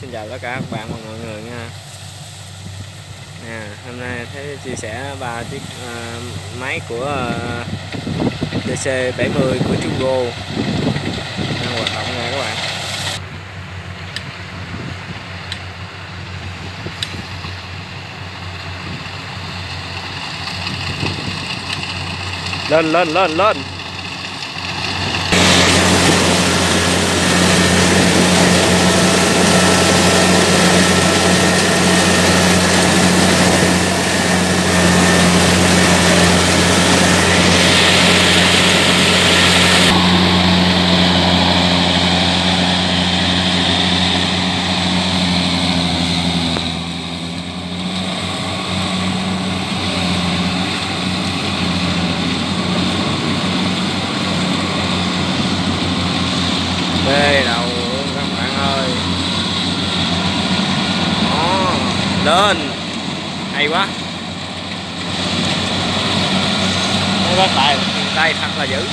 Xin chào tất cả các bạn và mọi người nha. Hôm nay thấy chia sẻ 3 chiếc máy của DC70 của Chugo đang hoạt động nha các bạn. Lên. Bê đầu luôn các bạn ơi. Đó, lên. Hay quá. Nó có tay thật là dữ.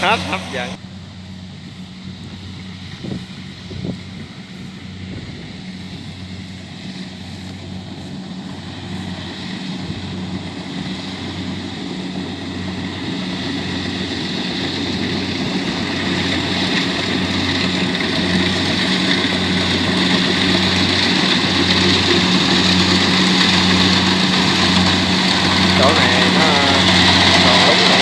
Hết hấp dẫn. Chỗ này nó còn đúng nữa.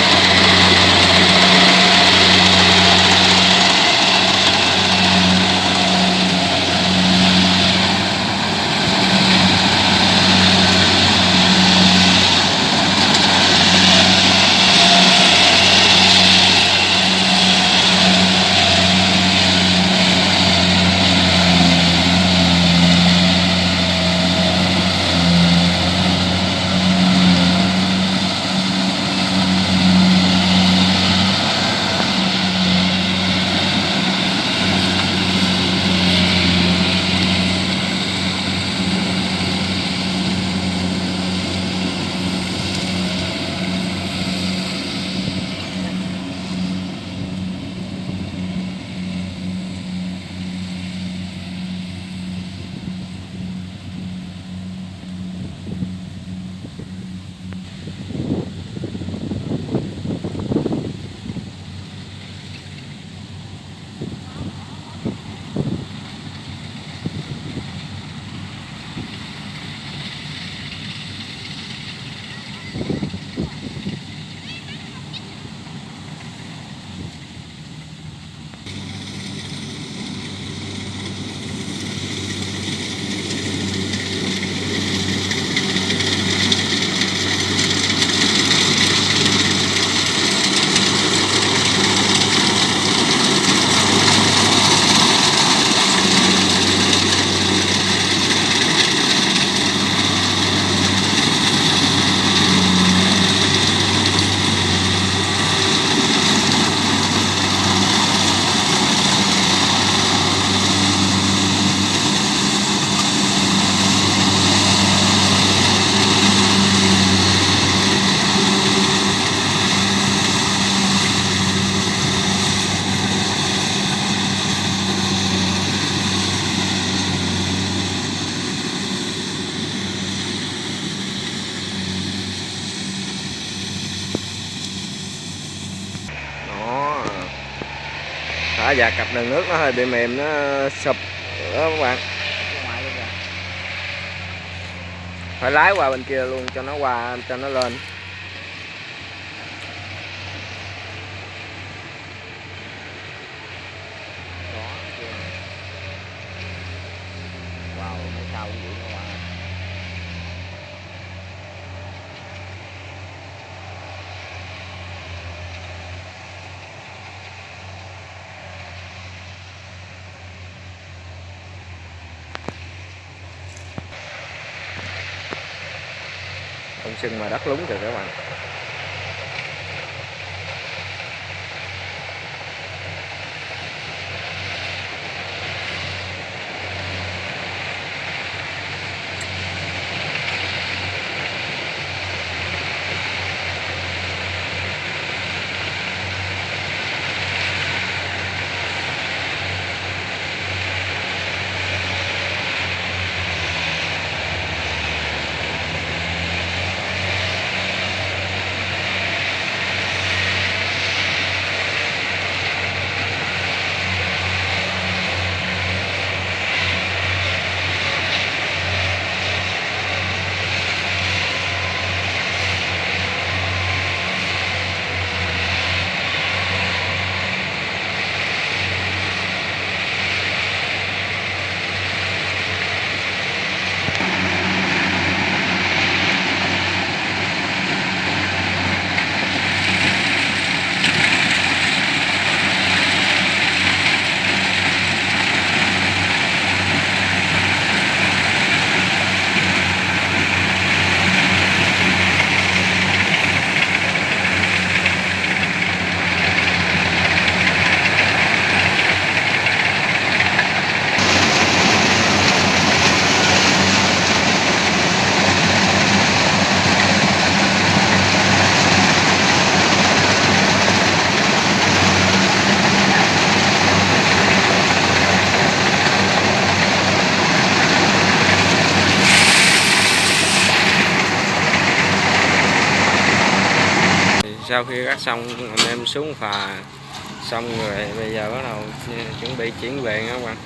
Và cặp đường nước nó hơi bị mềm, nó sụp đó các bạn. Phải lái qua bên kia luôn cho nó qua, cho nó lên. Wow, mấy sao cũng vậy nữa. sưng mà đất lúng kìa các bạn. Sau khi cắt xong anh em xuống phà xong rồi, bây giờ bắt đầu chuẩn bị chuyển về nha các bạn.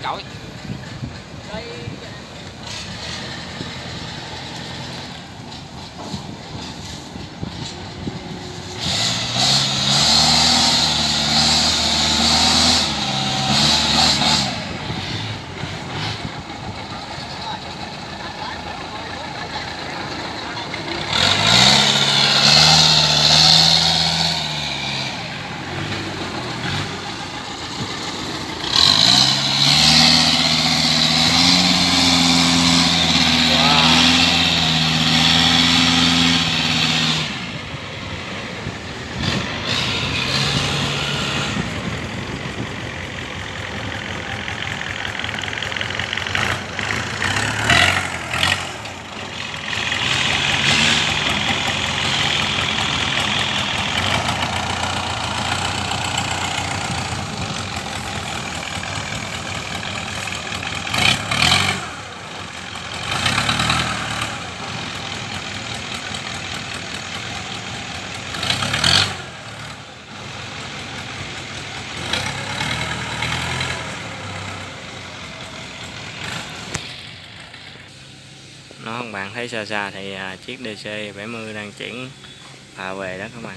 Trời. Nó các bạn thấy xa xa thì chiếc DC70 đang chuyển phà về đó các bạn.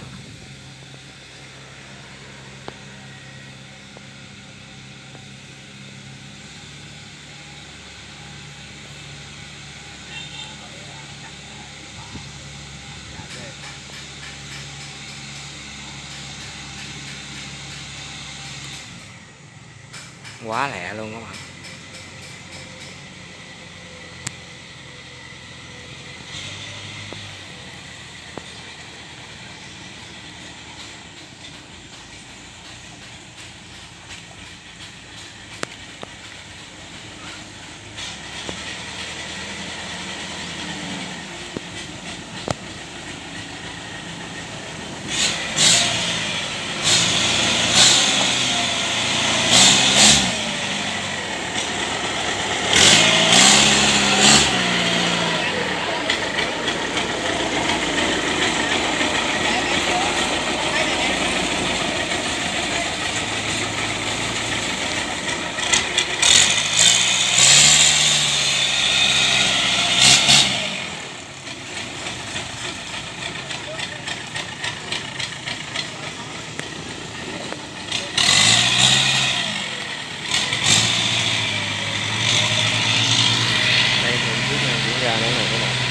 Quá lẹ luôn các bạn. nữa nè các bạn.